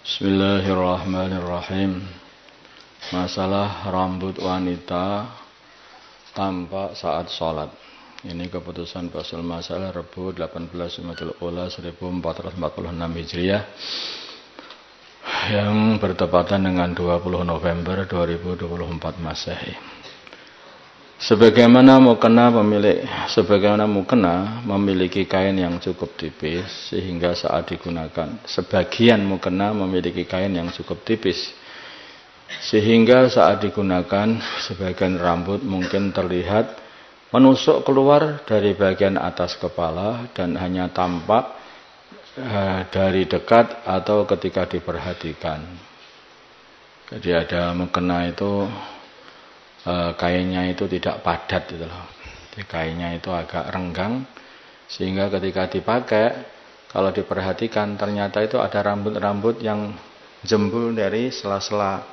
Bismillahirrahmanirrahim. Masalah rambut wanita tampak saat sholat. Ini keputusan Fasul Masalah Rabu 18 Jumadil Ula 1446 Hijriah yang bertepatan dengan 20 November 2024 Masehi. Sebagaimana mukena memiliki kain yang cukup tipis sehingga saat digunakan, sebagian mukena memiliki kain yang cukup tipis sehingga saat digunakan sebagian rambut mungkin terlihat menusuk keluar dari bagian atas kepala dan hanya tampak dari dekat atau ketika diperhatikan. Jadi ada mukena itu kainnya itu tidak padat gitu loh. Kainnya itu agak renggang sehingga ketika dipakai kalau diperhatikan ternyata itu ada rambut-rambut yang jembul dari sela-sela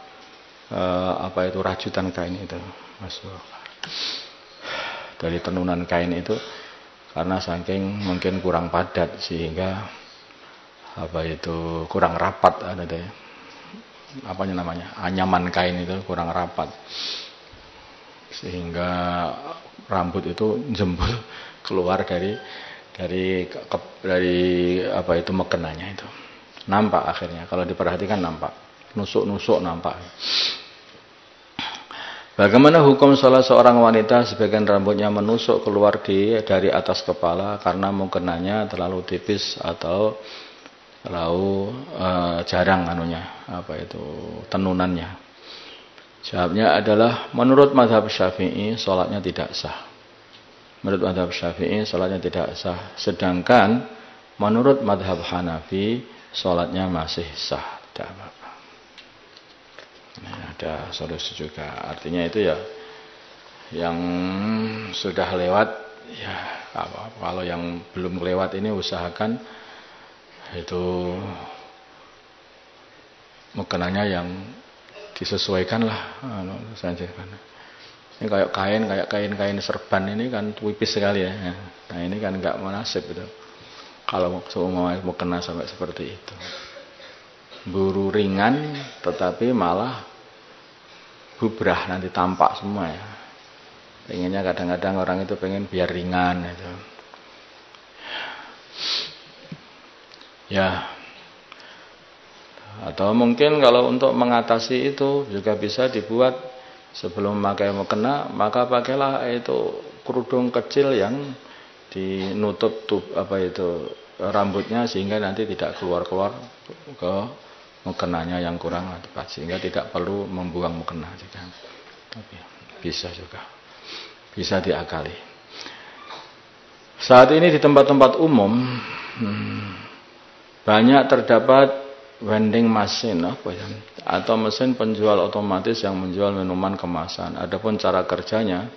rajutan kain itu. Masuk dari tenunan kain itu karena saking mungkin kurang padat sehingga kurang rapat anyaman kain itu kurang rapat sehingga rambut itu jembul keluar dari mekenanya itu. Nampak akhirnya kalau diperhatikan nampak nusuk-nusuk nampak. Bagaimana hukum salah seorang wanita sebagian rambutnya menusuk keluar dari atas kepala karena mukenanya terlalu tipis atau terlalu jarang tenunannya? Jawabnya adalah menurut mazhab Syafi'i sholatnya tidak sah. Menurut mazhab Syafi'i sholatnya tidak sah. Sedangkan menurut mazhab Hanafi sholatnya masih sah. Tidak apa-apa. Ini ada solusi juga. Artinya itu ya yang sudah lewat ya apa-apa. Kalau yang belum lewat ini usahakan itu mukenanya yang disesuaikan lah saja. Ini kayak kain serban ini kan tipis sekali ya. Nah ini kan nggak munasib gitu. Kalau mau kena sampai seperti itu, buru ringan tetapi malah bubrah nanti tampak semua ya. Pengennya kadang-kadang orang itu pengen biar ringan gitu. Ya. Atau mungkin kalau untuk mengatasi itu juga bisa dibuat sebelum memakai mukena maka pakailah itu kerudung kecil yang dinutup rambutnya sehingga nanti tidak keluar-keluar ke mukenanya yang kurang tepat sehingga tidak perlu membuang mukena juga. Tapi bisa juga. Bisa diakali. Saat ini di tempat-tempat umum banyak terdapat vending machine atau mesin penjual otomatis yang menjual minuman kemasan. Adapun cara kerjanya,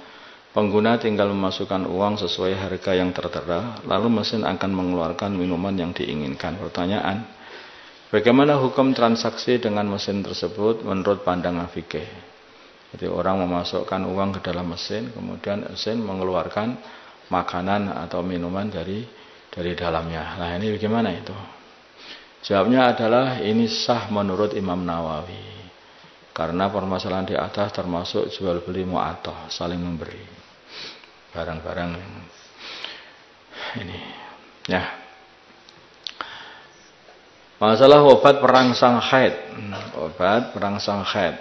pengguna tinggal memasukkan uang sesuai harga yang tertera, lalu mesin akan mengeluarkan minuman yang diinginkan. Pertanyaan, bagaimana hukum transaksi dengan mesin tersebut menurut pandangan fikih? Jadi orang memasukkan uang ke dalam mesin, kemudian mesin mengeluarkan makanan atau minuman dari dalamnya. Nah ini bagaimana itu? Jawabnya adalah ini sah menurut Imam Nawawi. Karena permasalahan di atas termasuk jual beli mu'atoh, saling memberi barang-barang ini. Ya. Masalah obat perangsang haid. Obat perangsang haid.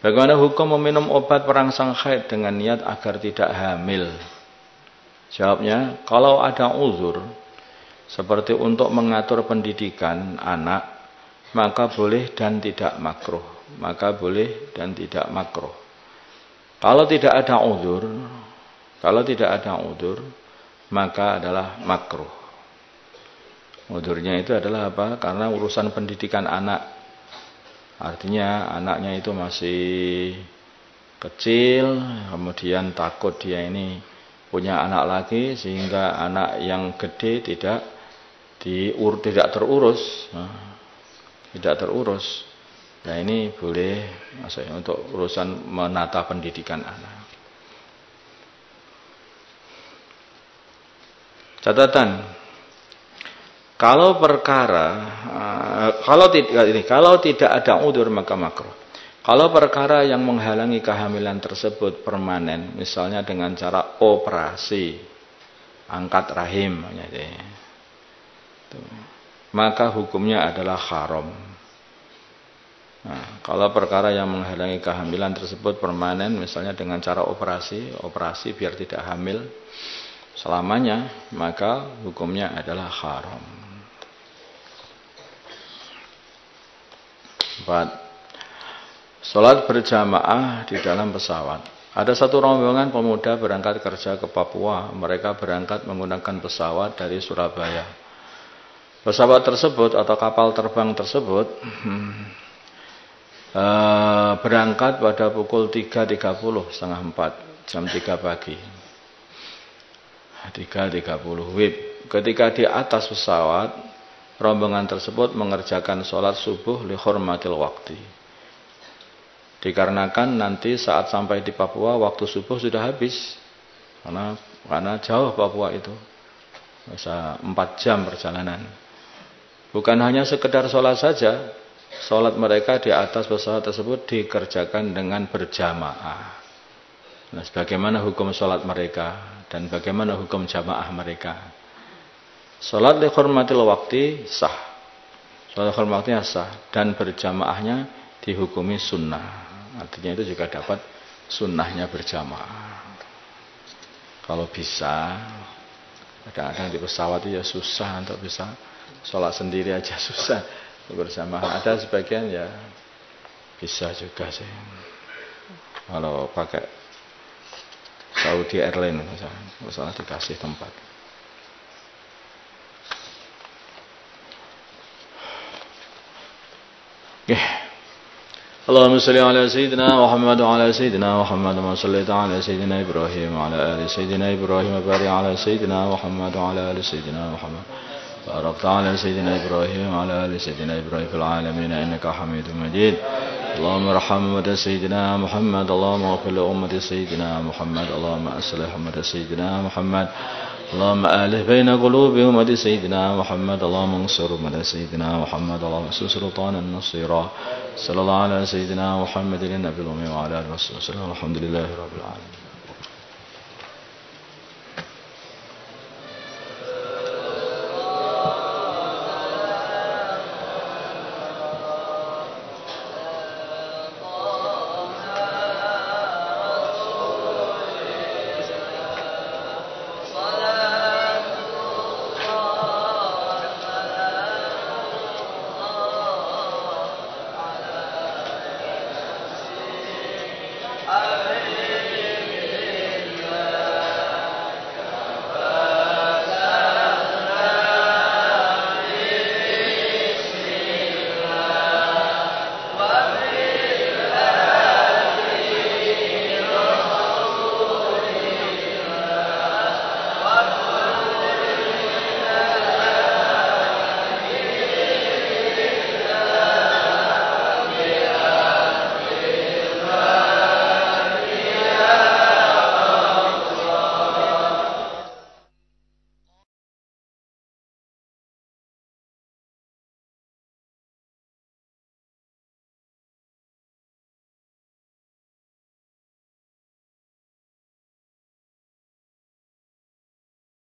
Bagaimana hukum meminum obat perangsang haid dengan niat agar tidak hamil? Jawabnya, kalau ada uzur seperti untuk mengatur pendidikan anak, maka boleh dan tidak makruh. Kalau tidak ada uzur, maka adalah makruh. Uzurnya itu adalah apa? Karena urusan pendidikan anak. Artinya anaknya itu masih kecil, kemudian takut dia ini punya anak lagi sehingga anak yang gede tidak terurus. Nah ini boleh maksudnya untuk urusan menata pendidikan anak. Catatan, kalau perkara Kalau tidak ada udzur maka makruh. Kalau perkara yang menghalangi kehamilan tersebut permanen, misalnya dengan cara operasi, angkat rahim, maka hukumnya adalah haram. Nah, kalau perkara yang menghalangi kehamilan tersebut permanen, misalnya dengan cara operasi biar tidak hamil selamanya, maka hukumnya adalah haram. 4. Sholat berjamaah di dalam pesawat. Ada satu rombongan pemuda berangkat kerja ke Papua. Mereka berangkat menggunakan pesawat dari Surabaya. Pesawat tersebut atau kapal terbang tersebut berangkat pada pukul 3.30, setengah 4, jam 3 pagi. 3.30 WIB. Ketika di atas pesawat, rombongan tersebut mengerjakan sholat subuh li hurmatil waqti. Dikarenakan nanti saat sampai di Papua waktu subuh sudah habis. Karena jauh Papua itu. Bisa 4 jam perjalanan. Bukan hanya sekedar sholat saja. Sholat mereka di atas pesawat tersebut dikerjakan dengan berjamaah. Nah, bagaimana hukum sholat mereka dan bagaimana hukum jamaah mereka? Sholat li hurmatil waqti sah. Sholat hormatnya sah dan berjamaahnya dihukumi sunnah. Artinya itu juga dapat sunnahnya berjamaah. Kalau bisa, kadang-kadang di pesawat itu ya susah untuk bisa sholat sendiri aja susah. Bersama ada sebagian ya bisa juga sih kalau pakai Saudi Airlines misalnya dikasih tempat. Allahumma shalli ala sayyidina Muhammad wa ala sayyidina Muhammad wa salli ala sayyidina Ibrahim wa ala ali sayyidina Ibrahim wa barik ala sayyidina Muhammad wa ala ali sayyidina Muhammad. بارك على سيدنا إبراهيم وعلى آل سيدنا إبراهيم في العالمين إنك حميد مجيد اللهم ارحم أمة سيدنا محمد اللهم اغفر لأمة سيدنا محمد اللهم أصلح أمة سيدنا محمد اللهم ألف بين قلوب أمة سيدنا محمد اللهم انصر أمة سيدنا محمد اللهم انصر سلطانا نصيرا صلى الله على سيدنا محمد النبي الأمي وعلى آله وصحبه وسلم الحمد لله رب العالمين.